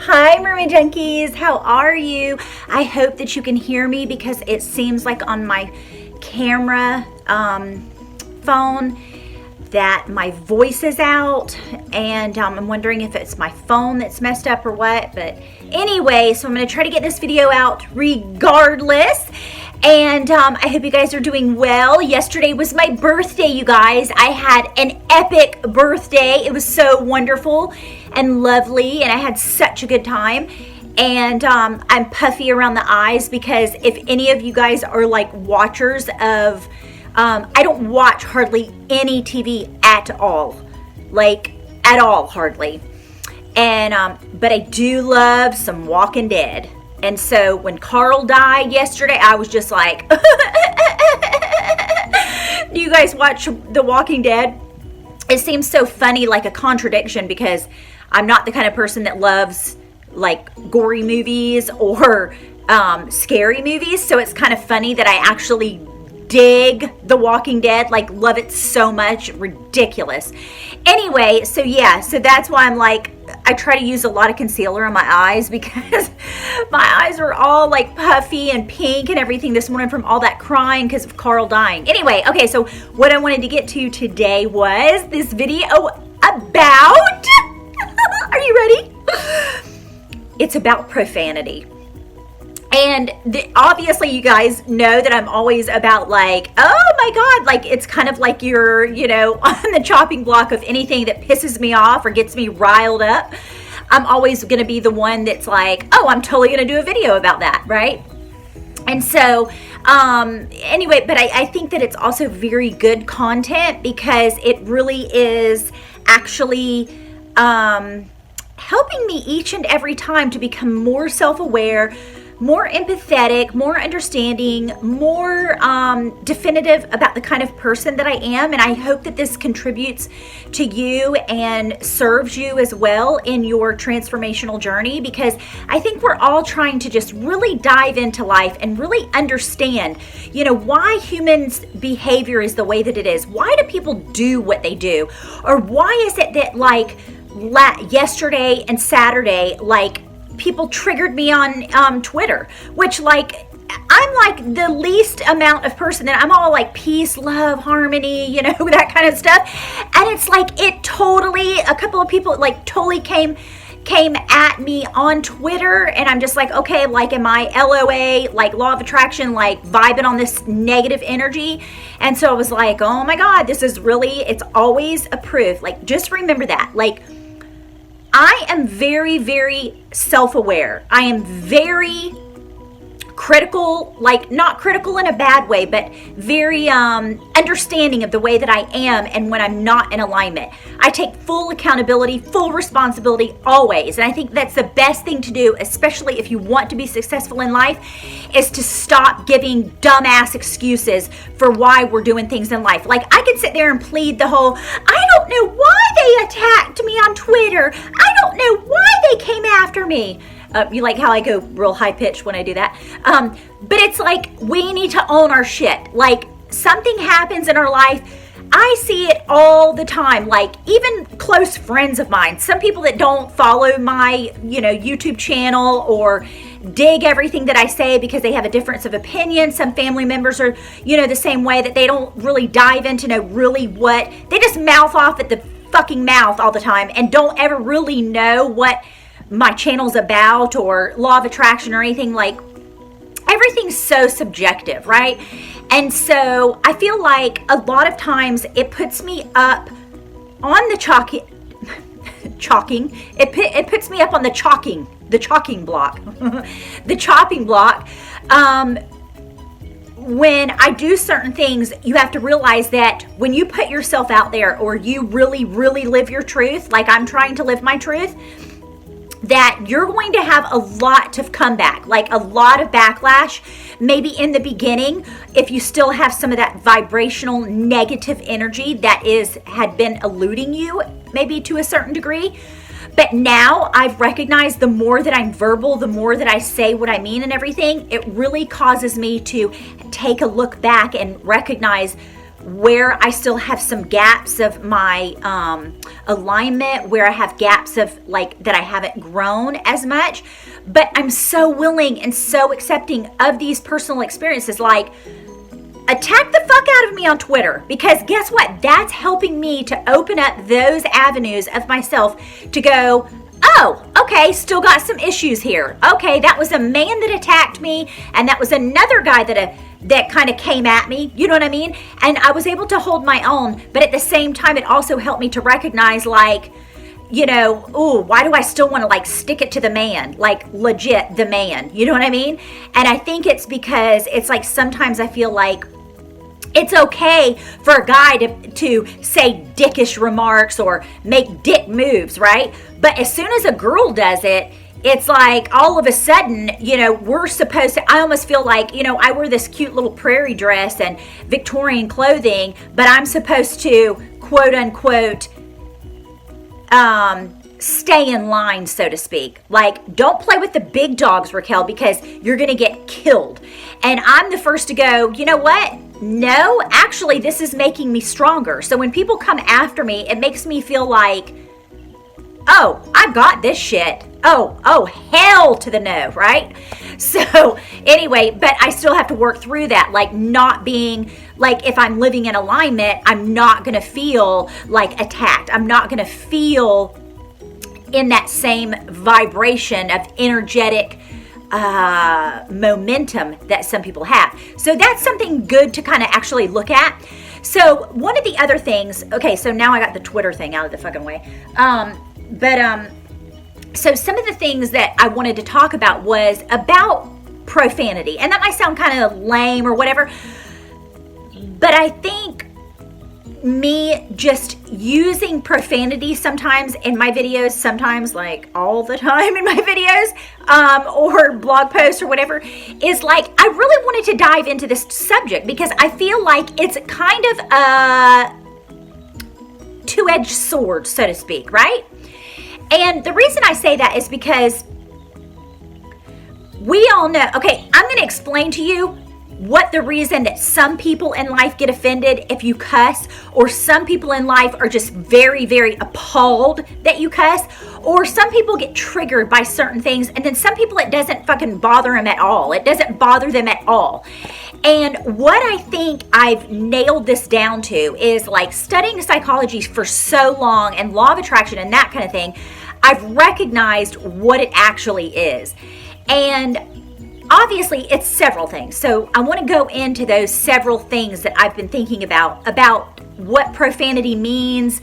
Hi Mermaid Junkies, how are you? I hope that you can hear me because it seems like on my camera phone that my voice is out, and I'm wondering if it's my phone that's messed up or what. But anyway, so I'm going to try to get this video out regardless. And I hope you guys are doing well. Yesterday was my birthday, you guys. I had an epic birthday. It was so wonderful and lovely, and I had such a good time. And I'm puffy around the eyes because if any of you guys are like watchers of, I don't watch hardly any TV at all, like at all, hardly. And but I do love some Walking Dead. And so when Carl died yesterday, I was just like, do you guys watch The Walking Dead? It seems so funny, like a contradiction, because I'm not the kind of person that loves like gory movies or scary movies. So it's kind of funny that I actually dig The Walking Dead, like love it so much, ridiculous. Anyway, so yeah, so that's why I'm like, I try to use a lot of concealer on my eyes because my eyes are all like puffy and pink and everything this morning from all that crying because of Carl dying. Anyway, okay, so what I wanted to get to today was this video about, are you ready? It's about profanity. And obviously you guys know that I'm always about like, oh my God, like it's kind of like you're, you know, on the chopping block of anything that pisses me off or gets me riled up. I'm always going to be the one that's like, oh, I'm totally going to do a video about that, right? And so, anyway, but I think that it's also very good content because it really is actually helping me each and every time to become more self-aware, more empathetic, more understanding, more definitive about the kind of person that I am. And I hope that this contributes to you and serves you as well in your transformational journey, because I think we're all trying to just really dive into life and really understand, you know, why humans' behavior is the way that it is. Why do people do what they do? Or why is it that like yesterday and Saturday, like, people triggered me on Twitter, which like I'm like the least amount of person that I'm all like peace, love, harmony, you know, that kind of stuff. And it's like it totally, a couple of people like totally came at me on Twitter, and I'm just like, okay, like am I LOA, like law of attraction, like vibing on this negative energy? And so I was like, oh my God, this is really, it's always a proof. Like just remember that, like I am very, very self-aware. I am very critical, like not critical in a bad way, but very understanding of the way that I am and when I'm not in alignment. I take full accountability, full responsibility always. And I think that's the best thing to do, especially if you want to be successful in life, is to stop giving dumbass excuses for why we're doing things in life. Like I could sit there and plead the whole, I don't know why they attacked me on Twitter. I don't know why they came after me. You like how I go real high pitched when I do that. But it's like, we need to own our shit. Like something happens in our life. I see it all the time. Like even close friends of mine, some people that don't follow my, you know, YouTube channel or dig everything that I say because they have a difference of opinion. Some family members are, you know, the same way, that they don't really dive into know really what, they just mouth off at the fucking mouth all the time and don't ever really know what my channel's about or law of attraction or anything. Like everything's so subjective, right? And so I feel like a lot of times it puts me up on the it puts me up on the chopping block the chopping block. When I do certain things, you have to realize that when you put yourself out there or you really, really live your truth, like I'm trying to live my truth, that you're going to have a lot of comeback, like a lot of backlash, maybe in the beginning, if you still have some of that vibrational negative energy that had been eluding you, maybe to a certain degree. But now I've recognized the more that I'm verbal, the more that I say what I mean and everything, it really causes me to take a look back and recognize where I still have some gaps of my alignment, where I have gaps of like that I haven't grown as much. But I'm so willing and so accepting of these personal experiences. Like, attack the fuck out of me on Twitter, because guess what? That's helping me to open up those avenues of myself to go, oh, okay, still got some issues here. Okay, that was a man that attacked me, and that was another guy that kind of came at me, you know what I mean? And I was able to hold my own, but at the same time, it also helped me to recognize, like, you know, ooh, why do I still want to like stick it to the man, like legit the man, you know what I mean? And I think it's because it's like sometimes I feel like it's okay for a guy to say dickish remarks or make dick moves, right? But as soon as a girl does it, it's like all of a sudden, you know, we're supposed to, I almost feel like, you know, I wear this cute little prairie dress and Victorian clothing, but I'm supposed to, quote unquote, stay in line, so to speak. Like, don't play with the big dogs, Raquel, because you're going to get killed. And I'm the first to go, you know what? No, actually, this is making me stronger. So when people come after me, it makes me feel like, oh, I got this shit. Oh, hell to the no, right? So anyway, but I still have to work through that, like not being, like if I'm living in alignment, I'm not going to feel like attacked. I'm not going to feel in that same vibration of energetic momentum that some people have. So that's something good to kind of actually look at. So one of the other things, okay, so now I got the Twitter thing out of the fucking way. So some of the things that I wanted to talk about was about profanity. And that might sound kind of lame or whatever, but I think me just using profanity sometimes in my videos, sometimes like all the time in my videos, or blog posts or whatever, is like, I really wanted to dive into this subject because I feel like it's kind of a two-edged sword, so to speak, right? And the reason I say that is because we all know, okay, I'm going to explain to you what the reason that some people in life get offended if you cuss, or some people in life are just very, very appalled that you cuss, or some people get triggered by certain things, and then some people it doesn't fucking bother them at all. It doesn't bother them at all. And what I think I've nailed this down to is like studying psychology for so long and law of attraction and that kind of thing, I've recognized what it actually is. And obviously, it's several things. So I want to go into those several things that I've been thinking about what profanity means,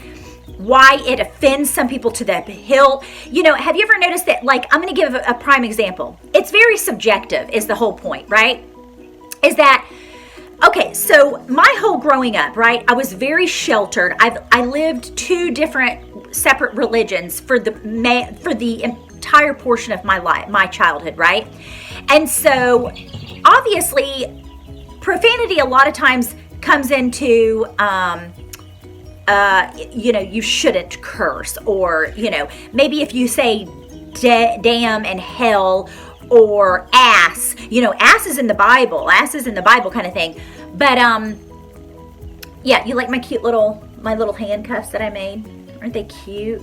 why it offends some people to the hilt. You know, have you ever noticed that, like, I'm going to give a prime example. It's very subjective is the whole point, right? Is that, okay, so my whole growing up, right, I was very sheltered. I lived two different separate religions for the entire portion of my life, my childhood, right? And so obviously profanity a lot of times comes into, you know, you shouldn't curse, or, you know, maybe if you say damn and hell or ass, you know, ass is in the Bible kind of thing. But, yeah, you like my little handcuffs that I made? Aren't they cute?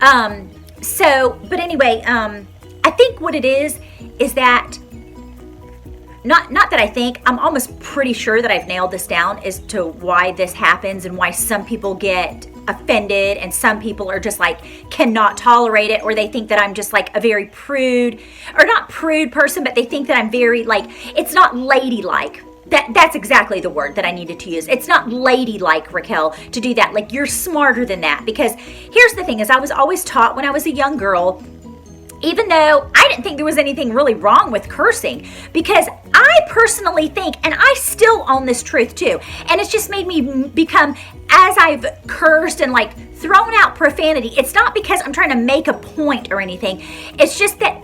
But anyway, I think what it is that not that I think, I'm almost pretty sure that I've nailed this down as to why this happens and why some people get offended and some people are just like cannot tolerate it, or they think that I'm just like a very prude, or not prude person, but they think that I'm very like, it's not ladylike. That's exactly the word that I needed to use. It's not ladylike, Raquel, to do that. Like, you're smarter than that. Because here's the thing is, I was always taught when I was a young girl, even though I didn't think there was anything really wrong with cursing, because I personally think, and I still own this truth too, and it's just made me become, as I've cursed and like thrown out profanity, it's not because I'm trying to make a point or anything. It's just that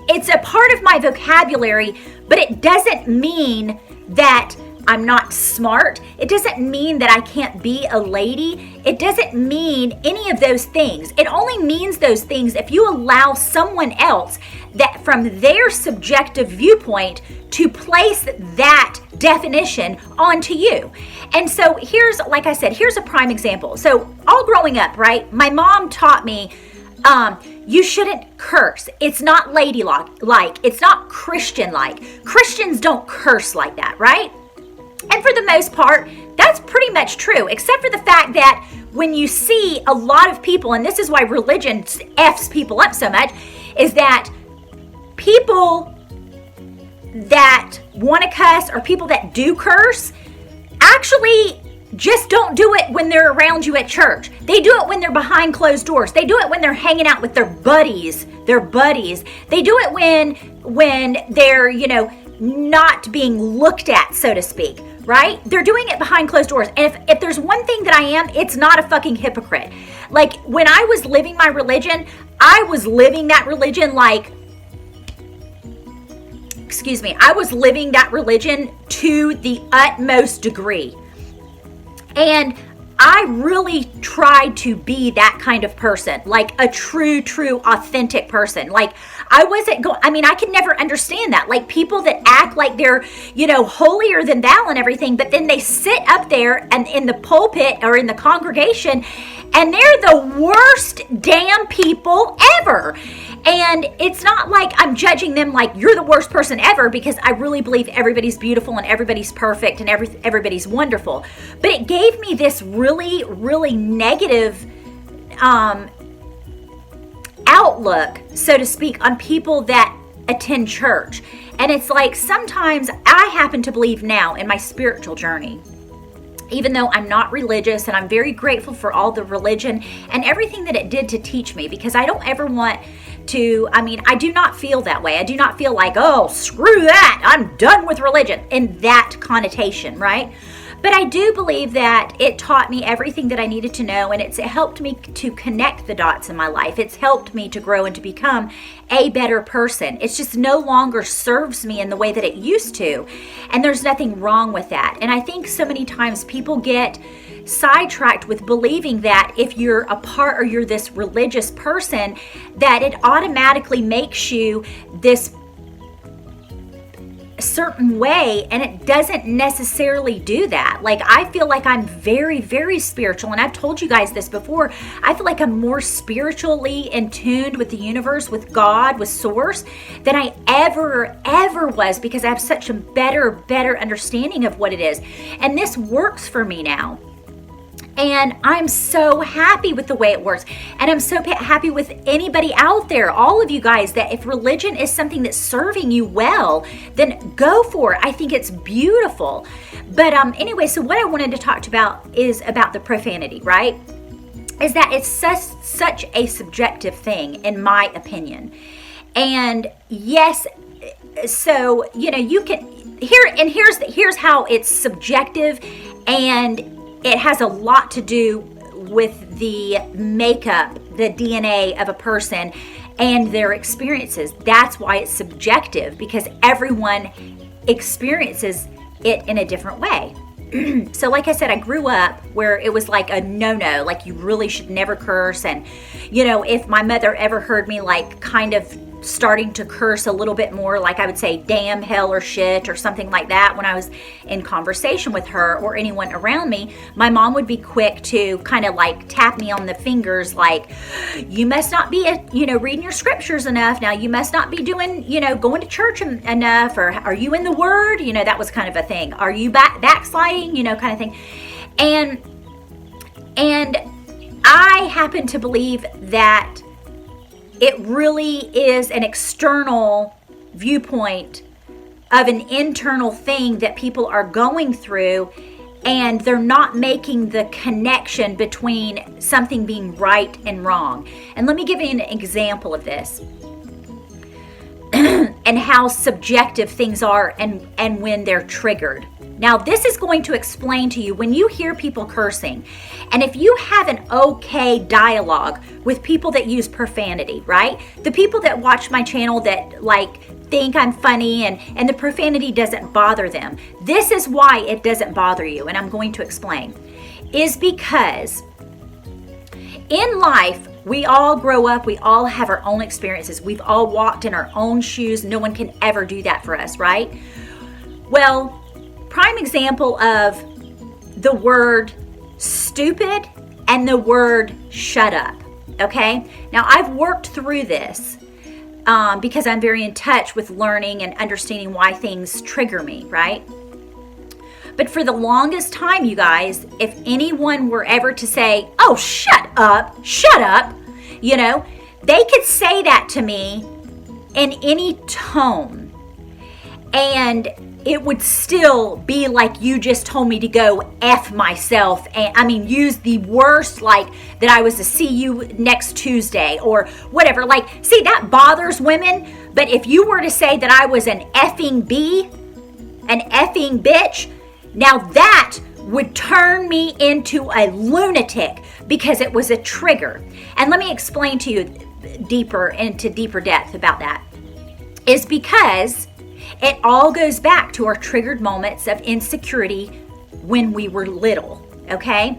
it's a part of my vocabulary, but it doesn't mean that I'm not smart. It doesn't mean that I can't be a lady. It doesn't mean any of those things. It only means those things if you allow someone else that from their subjective viewpoint to place that definition onto you. And so here's, like I said, here's a prime example. So all growing up, right, my mom taught me you shouldn't curse. It's not ladylike. It's not Christian-like. Christians don't curse like that, right? And for the most part, that's pretty much true, except for the fact that when you see a lot of people, and this is why religion F's people up so much, is that people that want to cuss or people that do curse actually just don't do it when they're around you at church. They do it when they're behind closed doors. They do it when they're hanging out with their buddies. They do it when they're, not being looked at, so to speak, right? They're doing it behind closed doors. And if there's one thing that I am, it's not a fucking hypocrite. Like when I was living my religion, I was living that religion I was living that religion to the utmost degree. And I really tried to be that kind of person, like a true, authentic person. Like I could never understand that. Like people that act like they're, holier than thou and everything, but then they sit up there and in the pulpit or in the congregation and they're the worst damn people ever. And it's not like I'm judging them like you're the worst person ever, because I really believe everybody's beautiful and everybody's perfect and everybody's wonderful. But it gave me this really, really negative outlook, so to speak, on people that attend church. And it's like sometimes I happen to believe now in my spiritual journey, even though I'm not religious, and I'm very grateful for all the religion and everything that it did to teach me, because I don't ever want to, I do not feel that way. I do not feel like, oh, screw that, I'm done with religion in that connotation, right? But I do believe that it taught me everything that I needed to know, and it helped me to connect the dots in my life. It's helped me to grow and to become a better person. It's just no longer serves me in the way that it used to, and there's nothing wrong with that. And I think so many times people get sidetracked with believing that if you're a part or you're this religious person, that it automatically makes you this certain way, and it doesn't necessarily do that. Like I feel like I'm very, very spiritual, and I've told you guys this before. I feel like I'm more spiritually in tune with the universe, with God, with Source, than I ever was, because I have such a better understanding of what it is. And this works for me now. And I'm so happy with the way it works. And I'm so happy with anybody out there, all of you guys, that if religion is something that's serving you well, then go for it. I think it's beautiful. But anyway, so what I wanted to talk about is about the profanity, right? Is that it's such a subjective thing, in my opinion. And yes, so, you can, here's how it's subjective, and it has a lot to do with the makeup, the DNA of a person and their experiences. That's why it's subjective, because everyone experiences it in a different way. So like I said, I grew up where it was like a no-no, like you really should never curse. And, if my mother ever heard me like kind of starting to curse a little bit more, like I would say damn, hell, or shit, or something like that when I was in conversation with her or anyone around me, my mom would be quick to kind of like tap me on the fingers, like, you must not be reading your scriptures enough. Now you must not be doing, going to church enough, or are you in the word? That was kind of a thing. Are you backsliding, kind of thing. And I happen to believe that it really is an external viewpoint of an internal thing that people are going through, and they're not making the connection between something being right and wrong. And let me give you an example of this and how subjective things are and when they're triggered. Now, this is going to explain to you when you hear people cursing, and if you have an okay dialogue with people that use profanity, right? The people that watch my channel that like think I'm funny and the profanity doesn't bother them. This is why it doesn't bother you, and I'm going to explain. Is because in life, we all grow up, we all have our own experiences. We've all walked in our own shoes. No one can ever do that for us, right? Well, prime example of the word stupid and the word shut up. Okay, now I've worked through this because I'm very in touch with learning and understanding why things trigger me, right? But for the longest time, you guys, if anyone were ever to say, oh, shut up, you know, they could say that to me in any tone. And it would still be like you just told me to go F myself. And I mean, use the worst, like that I was to see you next Tuesday or whatever. Like, see, that bothers women. But if you were to say that I was an effing bee, an effing bitch, now that would turn me into a lunatic because it was a trigger. And let me explain to you deeper depth about that. Is because it all goes back to our triggered moments of insecurity when we were little, okay?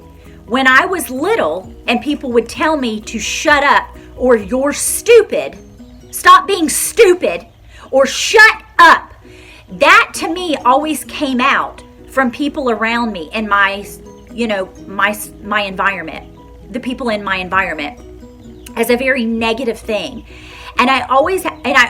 When I was little and people would tell me to shut up or you're stupid, stop being stupid, or shut up, that to me always came out from people around me in my, you know, my environment, the people in my environment, as a very negative thing. And I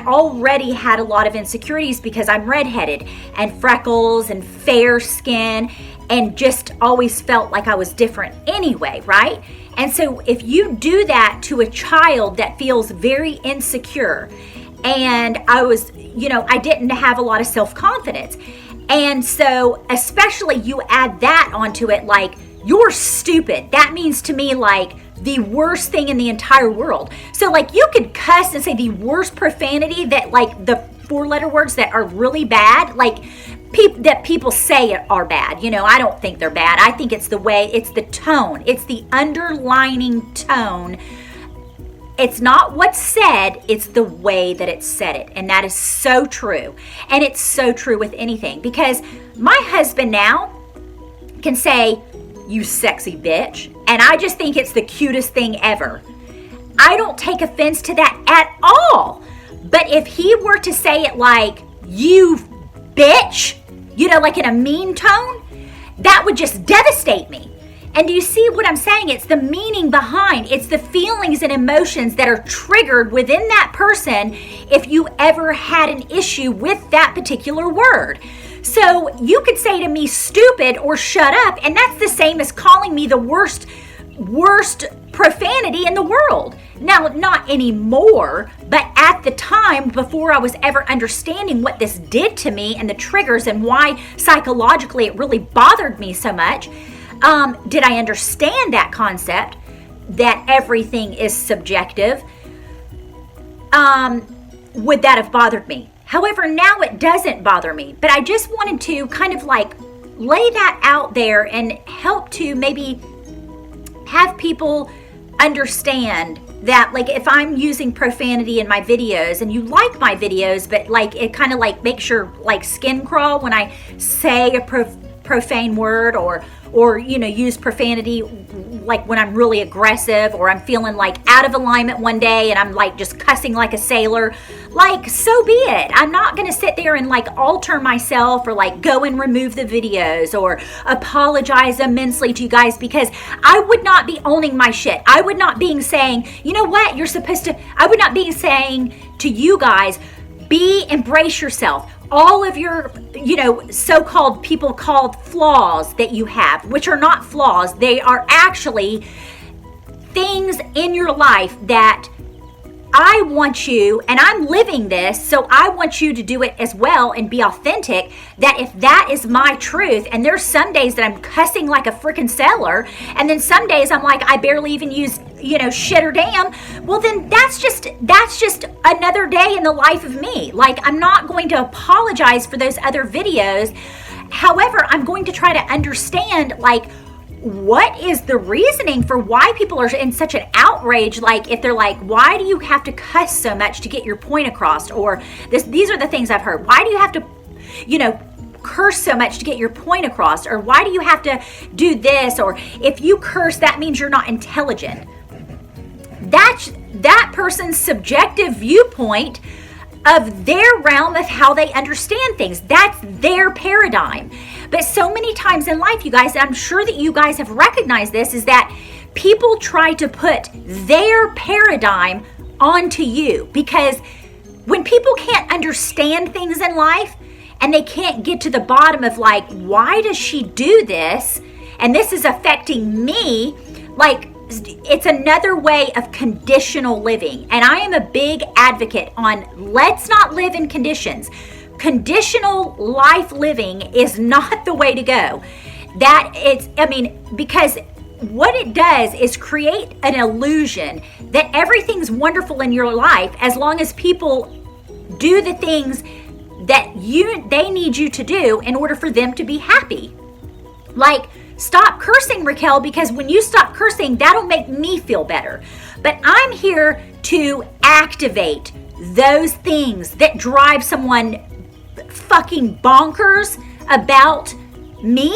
already had a lot of insecurities because I'm redheaded and freckles and fair skin and just always felt like I was different anyway, right? And so if you do that to a child that feels very insecure, and I didn't have a lot of self-confidence. And so especially you add that onto it, like, you're stupid. That means to me like the worst thing in the entire world. So like you could cuss and say the worst profanity, that like the 4-letter words that are really bad, like that people say are bad. You know, I don't think they're bad. I think it's the way, it's the tone, it's the underlining tone. It's not what's said, it's the way that it's said it. And that is so true. And it's so true with anything, because my husband now can say, you sexy bitch. And I just think it's the cutest thing ever. I don't take offense to that at all. But if he were to say it like, you bitch, you know, like in a mean tone, that would just devastate me. And do you see what I'm saying? It's the meaning behind, it's the feelings and emotions that are triggered within that person if you ever had an issue with that particular word. So you could say to me stupid or shut up, and that's the same as calling me the worst profanity in the world. Now, not anymore, but at the time, before I was ever understanding what this did to me and the triggers and why psychologically it really bothered me so much, did I understand that concept that everything is subjective? Would that have bothered me? However, now it doesn't bother me, but I just wanted to kind of like lay that out there and help to maybe have people understand that, like, if I'm using profanity in my videos and you like my videos, but like it kind of like makes your like skin crawl when I say a profane word or you know, use profanity like when I'm really aggressive or I'm feeling like out of alignment one day and I'm like just cussing like a sailor, like, so be it. I'm not going to sit there and like alter myself or like go and remove the videos or apologize immensely to you guys, because I would not be owning my shit. I would not be saying, you know what, you're supposed to, I would not be saying to you guys, embrace yourself. All of your, you know, so-called people called flaws that you have, which are not flaws, they are actually things in your life that I want you, and I'm living this, so I want you to do it as well and be authentic, that if that is my truth, and there's some days that I'm cussing like a freaking sailor, and then some days I'm like, I barely even use, you know, shit or damn, well then that's just another day in the life of me. Like, I'm not going to apologize for those other videos. However, I'm going to try to understand, like, what is the reasoning for why people are in such an outrage? Like, if they're like, why do you have to cuss so much to get your point across? Or these are the things I've heard. Why do you have to, you know, curse so much to get your point across? Or why do you have to do this? Or if you curse, that means you're not intelligent. That's that person's subjective viewpoint of their realm of how they understand things. That's their paradigm. But so many times in life, you guys, and I'm sure that you guys have recognized this, is that people try to put their paradigm onto you, because when people can't understand things in life and they can't get to the bottom of like, why does she do this? And this is affecting me, like, it's another way of conditional living. And I am a big advocate on let's not live in conditions. Conditional life living is not the way to go. Because what it does is create an illusion that everything's wonderful in your life as long as people do the things that they need you to do in order for them to be happy. Like, stop cursing, Raquel, because when you stop cursing, that'll make me feel better. But I'm here to activate those things that drive someone fucking bonkers about me.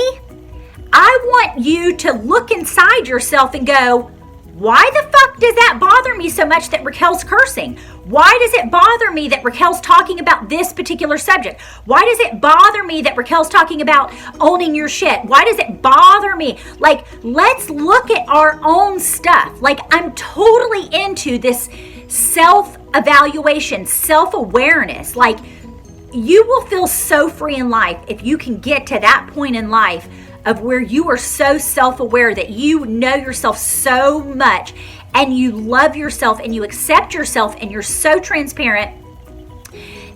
I want you to look inside yourself and go, why the fuck does that bother me so much that Raquel's cursing? Why does it bother me that Raquel's talking about this particular subject? Why does it bother me that Raquel's talking about owning your shit? Why does it bother me? Like, let's look at our own stuff. Like, I'm totally into this self-evaluation, self-awareness. Like, you will feel so free in life if you can get to that point in life of where you are so self-aware that you know yourself so much and you love yourself and you accept yourself and you're so transparent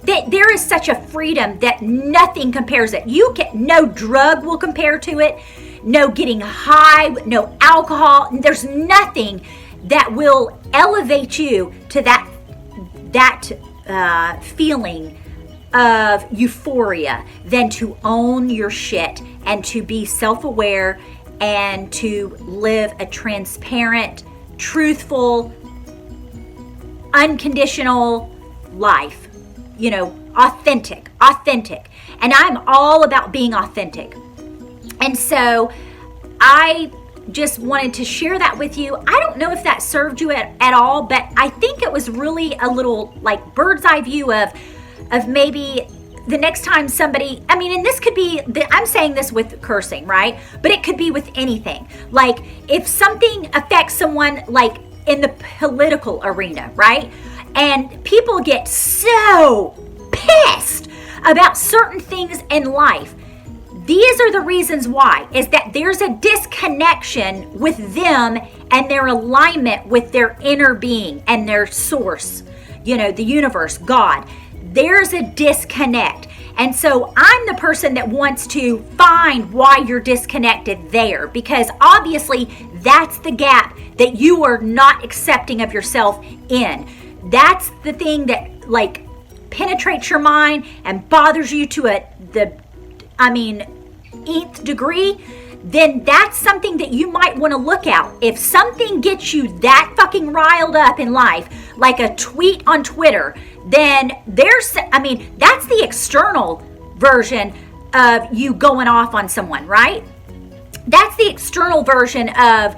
that there is such a freedom that nothing compares it. No drug will compare to it, no getting high, no alcohol. There's nothing that will elevate you to that feeling of euphoria than to own your shit and to be self-aware and to live a transparent, truthful, unconditional life. You know, authentic. And I'm all about being authentic. And so I just wanted to share that with you. I don't know if that served you at all, but I think it was really a little like bird's eye view of maybe the next time somebody, and this could be, I'm saying this with cursing, right? But it could be with anything. Like if something affects someone like in the political arena, right? And people get so pissed about certain things in life. These are the reasons why, is that there's a disconnection with them and their alignment with their inner being and their source, the universe, God. There's a disconnect. And so I'm the person that wants to find why you're disconnected there, because obviously that's the gap that you are not accepting of yourself in. That's the thing that like penetrates your mind and bothers you to the nth degree. Then that's something that you might want to look at. If something gets you that fucking riled up in life, like a tweet on Twitter, then that's the external version of you going off on someone, right? That's the external version of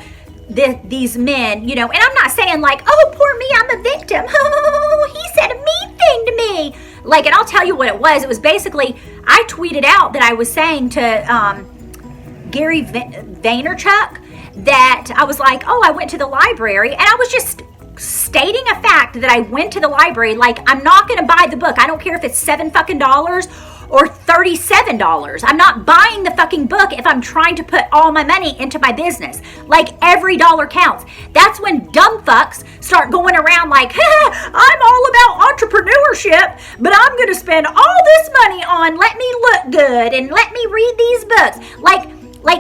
these men, and I'm not saying like, oh, poor me, I'm a victim. Oh, he said a mean thing to me. Like, and I'll tell you what it was. It was basically, I tweeted out that I was saying to Gary Vaynerchuk that I was like, oh, I went to the library, and I was just stating a fact that I went to the library. Like, I'm not going to buy the book. I don't care if it's $7 fucking or $37. I'm not buying the fucking book if I'm trying to put all my money into my business. Like, every dollar counts. That's when dumb fucks start going around like, I'm all about entrepreneurship, but I'm going to spend all this money on let me look good and let me read these books. Like,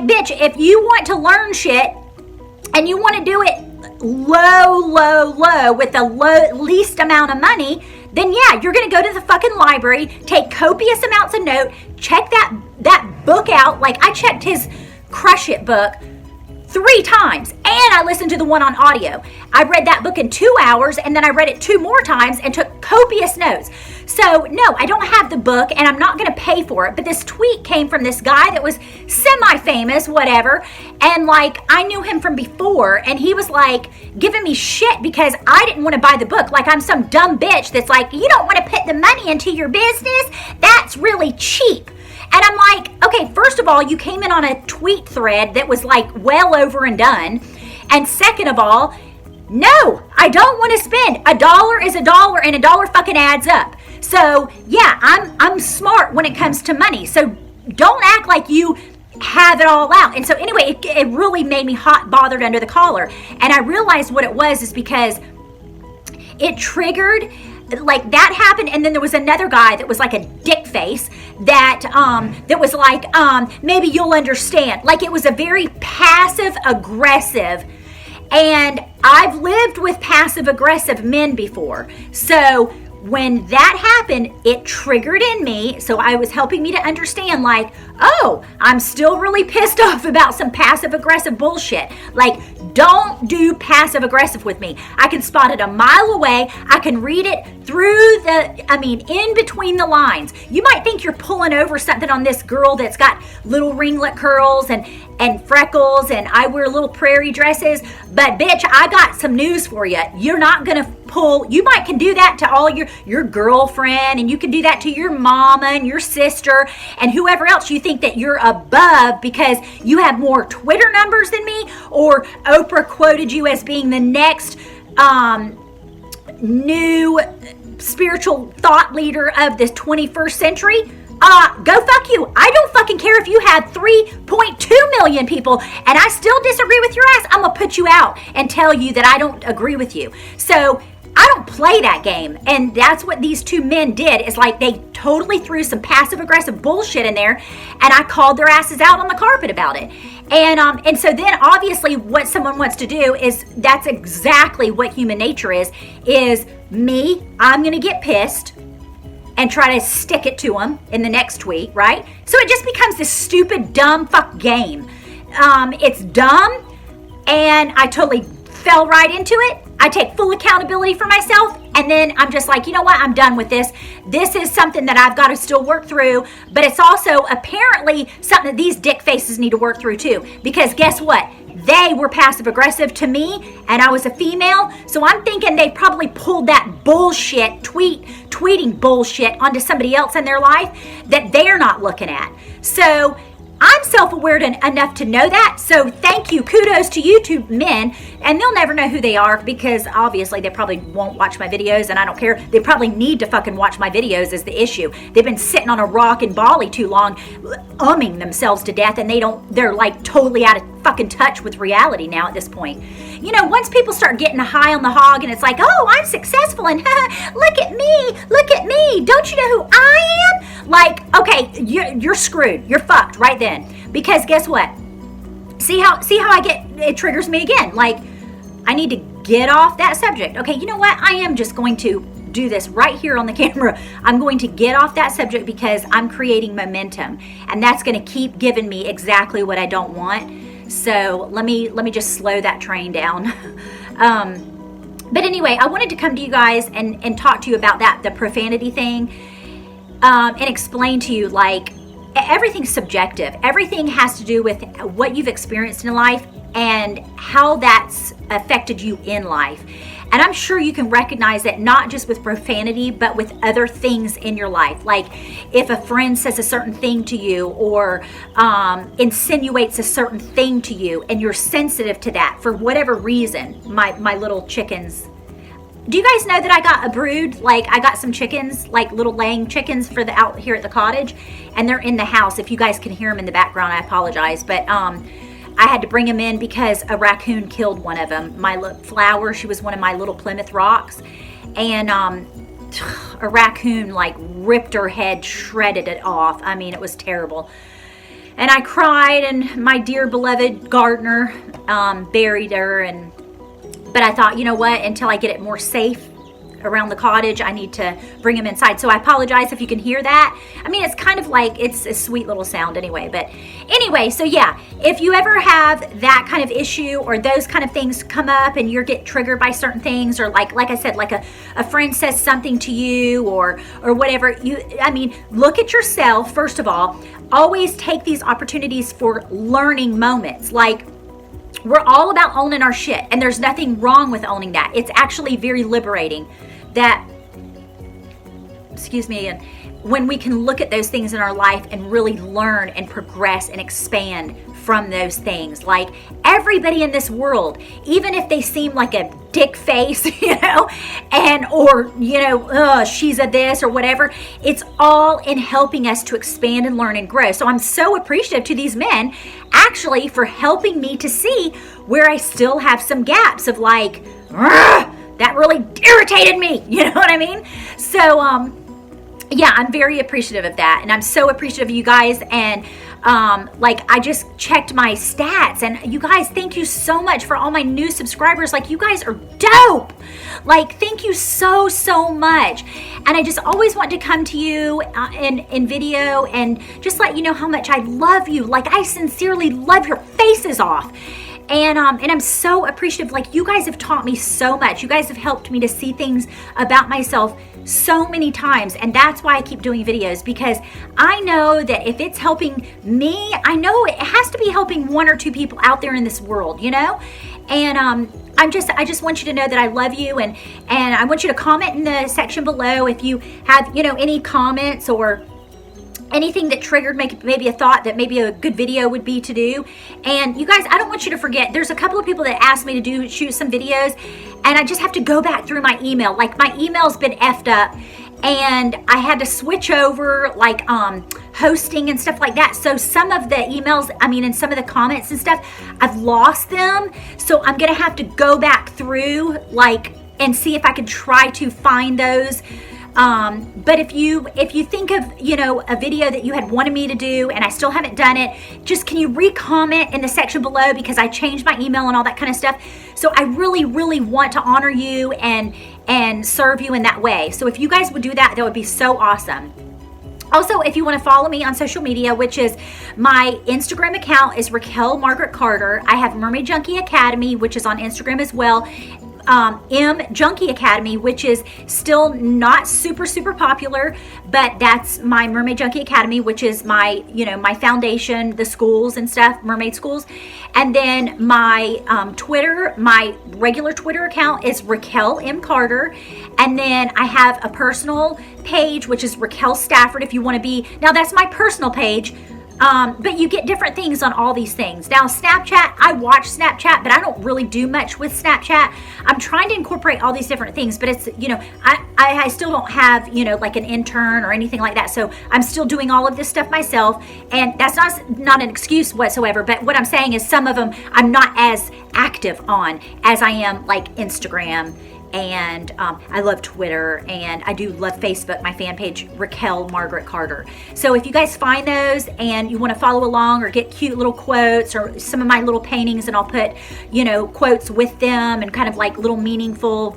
bitch, if you want to learn shit and you want to do it low with the least amount of money, then yeah, you're going to go to the fucking library, take copious amounts of note, check that book out. Like, I checked his Crush It book 3 times, and I listened to the one on audio. I read that book in 2 hours, and then I read it 2 more times and took copious notes. So no, I don't have the book, and I'm not going to pay for it. But this tweet came from this guy that was semi-famous, whatever, and like, I knew him from before, and he was like giving me shit because I didn't want to buy the book. Like, I'm some dumb bitch that's like, you don't want to put the money into your business? That's really cheap. And I'm like, okay, first of all, you came in on a tweet thread that was like well over and done. And second of all, no, I don't want to spend. $1 is $1 and $1 fucking adds up. So yeah, I'm smart when it comes to money. So don't act like you have it all out. And so anyway, it really made me hot, bothered under the collar. And I realized what it was is because it triggered, like that happened, and then there was another guy that was like a dick face that that was like, maybe you'll understand. Like it was a very passive aggressive, and I've lived with passive aggressive men before. So when that happened, it triggered in me. So I was helping me to understand, like, oh, I'm still really pissed off about some passive aggressive bullshit. Like, don't do passive aggressive with me. I can spot it a mile away. I can read it through in between the lines. You might think you're pulling over something on this girl that's got little ringlet curls and freckles, and I wear little prairie dresses, but bitch, I got some news for you. You're not gonna pull. You might can do that to all your girlfriend, and you can do that to your mama and your sister and whoever else you think that you're above because you have more Twitter numbers than me, or Oprah quoted you as being the next new spiritual thought leader of the 21st century. Go fuck you. I don't fucking care if you had 3.2 million people and I still disagree with your ass. I'm gonna put you out and tell you that I don't agree with you. So I don't play that game. And that's what these two men did, is like they totally threw some passive aggressive bullshit in there, and I called their asses out on the carpet about it. And so then obviously what someone wants to do is, that's exactly what human nature is me, I'm gonna get pissed and try to stick it to them in the next tweet, right? So it just becomes this stupid, dumb fuck game. It's dumb, and I totally fell right into it. I take full accountability for myself, and then I'm just like, you know what? I'm done with this. This is something that I've got to still work through, but it's also apparently something that these dick faces need to work through too, because guess what? They were passive aggressive to me, and I was a female, so I'm thinking they probably pulled that bullshit tweeting bullshit onto somebody else in their life that they're not looking at. So I'm self-aware enough to know that. So thank you. Kudos to you two men. And they'll never know who they are, because obviously they probably won't watch my videos, and I don't care. They probably need to fucking watch my videos is the issue. They've been sitting on a rock in Bali too long, umming themselves to death, and they're like totally out of fucking touch with reality now at this point. You know, once people start getting high on the hog and it's like, oh, I'm successful and look at me. Don't you know who I am? Like, okay, you're screwed. You're fucked right then. Because guess what? See how it triggers me again. Like, I need to get off that subject. Okay, you know what? I am just going to do this right here on the camera. I'm going to get off that subject because I'm creating momentum, and that's going to keep giving me exactly what I don't want. So let me just slow that train down. But anyway, I wanted to come to you guys and talk to you about the profanity thing, and explain to you, like, everything's subjective. Everything has to do with what you've experienced in life and how that's affected you in life. And I'm sure you can recognize that not just with profanity, but with other things in your life. Like if a friend says a certain thing to you, or insinuates a certain thing to you, and you're sensitive to that for whatever reason. My little chickens. Do you guys know that I got a brood? Like, I got some chickens, like little laying chickens for out here at the cottage, and they're in the house. If you guys can hear them in the background, I apologize. But I had to bring them in because a raccoon killed one of them. My Flower, she was one of my little Plymouth Rocks, and a raccoon like ripped her head, shredded it off. I mean, it was terrible. And I cried, and my dear beloved gardener buried her. But I thought, you know what, until I get it more safe around the cottage, I need to bring them inside. So I apologize if you can hear that. I mean, it's kind of like, it's a sweet little sound anyway. But anyway, so yeah, if you ever have that kind of issue, or those kind of things come up and you get triggered by certain things, or like I said, like a friend says something to you, or whatever, look at yourself, first of all. Always take these opportunities for learning moments. Like, we're all about owning our shit, and there's nothing wrong with owning that. It's actually very liberating. That excuse me, and when we can look at those things in our life and really learn and progress and expand from those things. Like everybody in this world, even if they seem like a dick face, or she's a this or whatever, it's all in helping us to expand and learn and grow. So I'm so appreciative to these men actually for helping me to see where I still have some gaps of like, that really irritated me. You know what I mean? So, yeah, I'm very appreciative of that. And I'm so appreciative of you guys. And I just checked my stats, and you guys, thank you so much for all my new subscribers. Like, you guys are dope. Like, thank you so, so much. And I just always want to come to you in video and just let you know how much I love you. Like, I sincerely love your faces off. And I'm so appreciative. Like, you guys have taught me so much. You guys have helped me to see things about myself so many times. And that's why I keep doing videos, because I know that if it's helping me, I know it has to be helping one or two people out there in this world, And I just want you to know that I love you, and I want you to comment in the section below if you have, any comments or anything that triggered maybe a thought that maybe a good video would be to do. And you guys, I don't want you to forget, there's a couple of people that asked me to shoot some videos, and I just have to go back through my email. Like, my email's been effed up, and I had to switch over hosting and stuff like that. So some of the emails, and some of the comments and stuff, I've lost them. So I'm gonna have to go back through and see if I can try to find those. But if you think of, a video that you had wanted me to do and I still haven't done it, just can you re-comment in the section below, because I changed my email and all that kind of stuff. So I really, really want to honor you and serve you in that way. So if you guys would do that, that would be so awesome. Also, if you want to follow me on social media, which is my Instagram account is Raquel Margaret Carter. I have Mermaid Junkie Academy, which is on Instagram as well. Junkie Academy, which is still not super, super popular, but that's my Mermaid Junkie Academy, which is my, my foundation, the schools and stuff, mermaid schools. And then my Twitter, my regular Twitter account is Raquel M. Carter. And then I have a personal page, which is Raquel Stafford, if you want to be. Now, that's my personal page. But you get different things on all these things. Now, Snapchat, I watch Snapchat, but I don't really do much with Snapchat. I'm trying to incorporate all these different things, but it's, I still don't have, like an intern or anything like that. So I'm still doing all of this stuff myself, and that's not an excuse whatsoever. But what I'm saying is some of them I'm not as active on as I am like Instagram. And I love Twitter, and I do love Facebook, my fan page, Raquel Margaret Carter. So if you guys find those and you want to follow along or get cute little quotes or some of my little paintings, and I'll put, quotes with them and kind of like little meaningful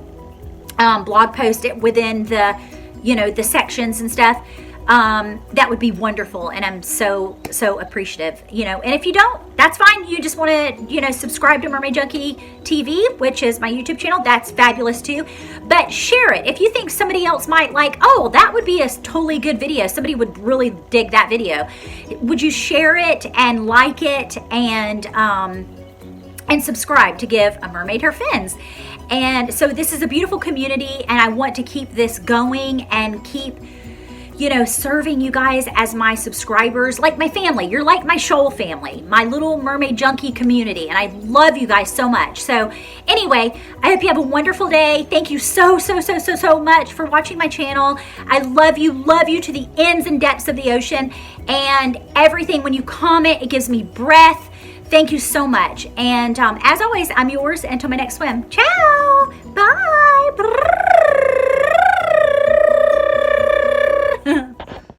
blog post within the, the sections and stuff. That would be wonderful, and I'm so appreciative, and if you don't, that's fine. You just want to, subscribe to Mermaid Junkie TV, which is my YouTube channel. That's fabulous too. But share it if you think somebody else might like. Oh, that would be a totally good video. Somebody would really dig that video. Would you share it and like it and subscribe to give a mermaid her fins? And so this is a beautiful community, and I want to keep this going and keep serving you guys as my subscribers, like my family. You're like my shoal family, my little Mermaid Junkie community, and I love you guys so much. So anyway, I hope you have a wonderful day. Thank you so much for watching my channel. I love you to the ends and depths of the ocean, and everything. When you comment, it gives me breath. Thank you so much. And as always, I'm yours until my next swim. Ciao. Bye.